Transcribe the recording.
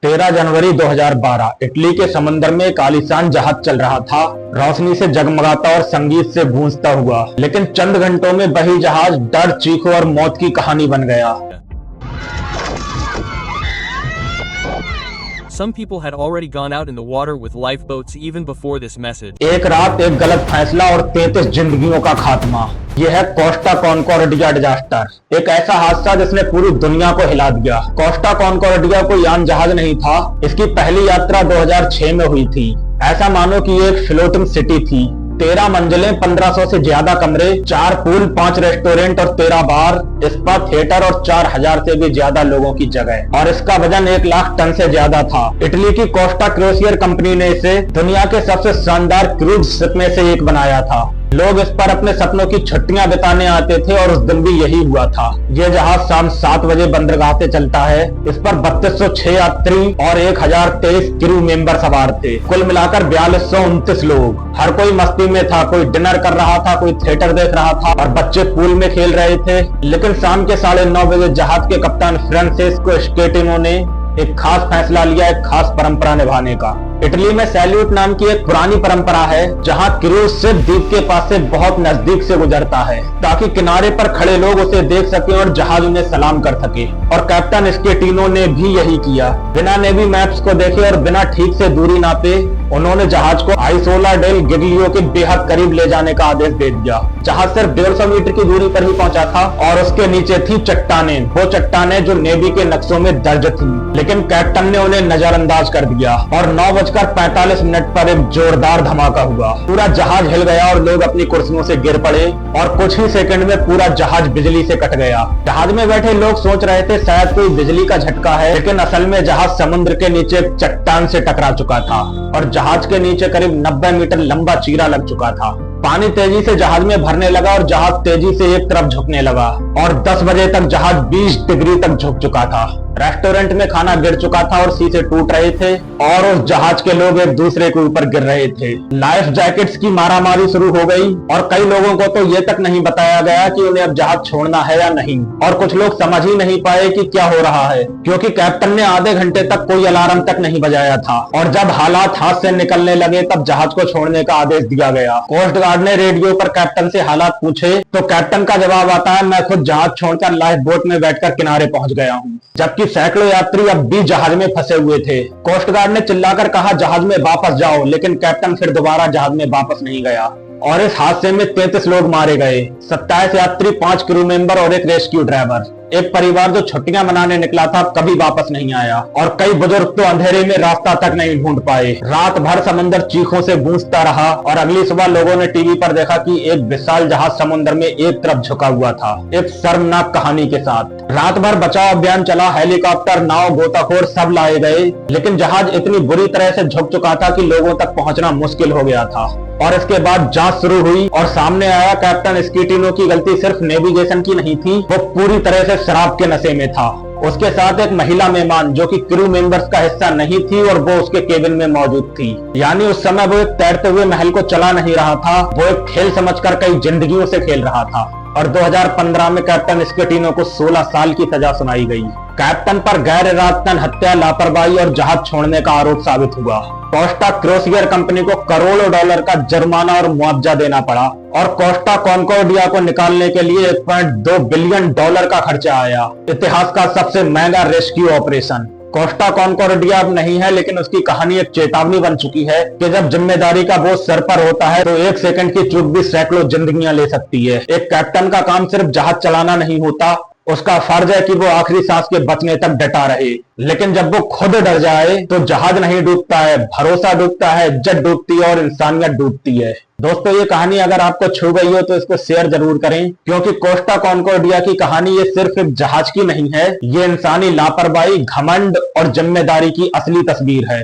13 जनवरी 2012 Italy के समंदर में एक आलीशान जहाज चल रहा था। रोशनी से जगमगाता और संगीत से गूंजता हुआ, लेकिन चंद घंटों में वही जहाज डर, चीखों और मौत की कहानी बन गया। Some people had already gone out in the water with lifeboats even before this message. एक रात, एक गलत फैसला और 33 जिंदगियों का खात्मा। यह है कोस्टा कॉनकॉर्डिया डिजास्टर, एक ऐसा हादसा जिसने पूरी दुनिया को हिला दिया। कोस्टा कॉनकॉर्डिया कोई आम जहाज नहीं था। इसकी पहली यात्रा 2006 में हुई थी। ऐसा मानो कि ये एक फ्लोटिंग सिटी थी। 13 मंजिलें, 1500 से ज्यादा कमरे, 4 पूल, 5 रेस्टोरेंट और 13 बार, स्पा, थिएटर और 4000 से भी ज्यादा लोगों की जगह। और इसका वजन 1 लाख टन से ज्यादा था। इटली की कोस्टा क्रूसियर कंपनी ने इसे दुनिया के सबसे शानदार क्रूज शिप में से एक बनाया था। लोग इस पर अपने सपनों की छुट्टियां बिताने आते थे और उस दिन भी यही हुआ था। यह जहाज शाम 7 बजे बंदरगाह से चलता है। इस पर 3206 यात्री और 1023 क्रू मेंबर सवार थे। कुल मिलाकर 4229 लोग। हर कोई मस्ती में था। कोई डिनर कर रहा था, कोई थिएटर देख रहा था और बच्चे पूल में खेल रहे थे। लेकिन शाम के 9:30 बजे जहाज के कप्तान फ्रांसेस्को स्केटिनो ने एक खास फैसला लिया, एक खास परंपरा निभाने का। इटली में सैल्यूट नाम की एक पुरानी परंपरा है, जहां क्रूज शिप द्वीप के पास से बहुत नजदीक से गुजरता है, ताकि किनारे पर खड़े लोग उसे देख सकें और जहाज उन्हें सलाम कर सके। और कैप्टन स्केटिनो ने भी यही किया। बिना नेवी मैप्स को देखे और बिना ठीक से दूरी नापे उन्होंने जहाज को आइसोला डेल गिग्लियो के बेहद करीब ले जाने का आदेश दे दिया। जहाज सिर्फ 150 मीटर की दूरी पर ही पहुंचा था और उसके नीचे थी चट्टानें, वो चट्टानें जो नेवी के नक्शों में दर्ज थी। लेकिन कैप्टन ने उन्हें नजरअंदाज कर दिया और 9:45 पर एक जोरदार धमाका हुआ। पूरा जहाज हिल गया और लोग अपनी कुर्सियों से गिर पड़े और कुछ ही सेकंड में पूरा जहाज बिजली से कट गया। जहाज में बैठे लोग सोच रहे थे शायद कोई बिजली का झटका है, लेकिन असल में जहाज समुद्र के नीचे एक चट्टान से टकरा चुका था और जहाज के नीचे करीब 90 मीटर लंबा चीरा लग चुका था। पानी तेजी से जहाज में भरने लगा और जहाज तेजी से एक तरफ झुकने लगा और 10 बजे तक जहाज 20 डिग्री तक झुक चुका था। रेस्टोरेंट में खाना गिर चुका था और शीशे टूट रहे थे और उस जहाज के लोग एक दूसरे के ऊपर गिर रहे थे। लाइफ जैकेट्स की मारामारी शुरू हो गई और कई लोगों को तो ये तक नहीं बताया गया कि उन्हें अब जहाज छोड़ना है या नहीं। और कुछ लोग समझ ही नहीं पाए कि क्या हो रहा है, क्योंकि कैप्टन ने आधे घंटे तक कोई अलार्म तक नहीं बजाया था। और जब हालात हाथ से निकलने लगे तब जहाज को छोड़ने का आदेश दिया गया। कोस्ट गार्ड ने रेडियो पर कैप्टन से हालात पूछे तो कैप्टन का जवाब आता है, मैं खुद जहाज छोड़कर लाइफ बोट में बैठकर किनारे पहुंच गया हूँ। जबकि सैकड़ों यात्री अब भी जहाज में फंसे हुए थे। कोस्ट गार्ड ने चिल्लाकर कहा, जहाज में वापस जाओ, लेकिन कैप्टन फिर दोबारा जहाज में वापस नहीं गया और इस हादसे में 33 लोग मारे गए। 27 यात्री, 5 क्रू मेंबर और एक रेस्क्यू ड्राइवर। एक परिवार जो छुट्टियां मनाने निकला था कभी वापस नहीं आया और कई बुजुर्ग तो अंधेरे में रास्ता तक नहीं ढूंढ पाए। रात भर समंदर चीखों से गूंजता रहा और अगली सुबह लोगों ने टीवी पर देखा कि एक विशाल जहाज समुद्र में एक तरफ झुका हुआ था, एक शर्मनाक कहानी के साथ। रात भर बचाव अभियान चला, हेलीकॉप्टर, नाव, गोताखोर सब लाए गए, लेकिन जहाज इतनी बुरी तरह से झुक चुका था कि लोगों तक पहुंचना मुश्किल हो गया था। और इसके बाद जांच शुरू हुई और सामने आया कैप्टन स्केटिनो की गलती सिर्फ नेविगेशन की नहीं थी, वो पूरी तरह से शराब के नशे में था। उसके साथ एक महिला मेहमान जो कि क्रू मेंबर्स का हिस्सा नहीं थी और वो उसके केबिन में मौजूद थी। यानी उस समय वो एक तैरते हुए महल को चला नहीं रहा था, वो एक खेल समझकर कई जिंदगियों से खेल रहा था। और 2015 में कैप्टन स्केटिनो को 16 साल की सजा सुनाई गई। कैप्टन पर गैर इरादतन हत्या, लापरवाही और जहाज छोड़ने का आरोप साबित हुआ। कोस्टा क्रूसियर कंपनी को करोड़ों डॉलर का जुर्माना और मुआवजा देना पड़ा और कोस्टा कॉनकॉर्डिया को निकालने के लिए 1.2 बिलियन डॉलर का खर्चा आया। इतिहास का सबसे महंगा रेस्क्यू ऑपरेशन। कोस्टा कॉनकॉर्डिया अब नहीं है, लेकिन उसकी कहानी एक चेतावनी बन चुकी है कि जब जिम्मेदारी का बोझ सर पर होता है तो 1 सेकंड की चूक भी सैकड़ों जिंदगियां ले सकती है। एक कैप्टन का काम सिर्फ जहाज चलाना नहीं होता, उसका फर्ज है कि वो आखिरी सांस के बचने तक डटा रहे। लेकिन जब वो खुद डर जाए तो जहाज नहीं डूबता है, भरोसा डूबता है, इज्जत डूबती है और इंसानियत डूबती है। दोस्तों, ये कहानी अगर आपको छू गई हो तो इसको शेयर जरूर करें, क्योंकि कोस्टा कॉनकॉर्डिया की कहानी ये सिर्फ एक जहाज की नहीं है, ये इंसानी लापरवाही, घमंड और जिम्मेदारी की असली तस्वीर है।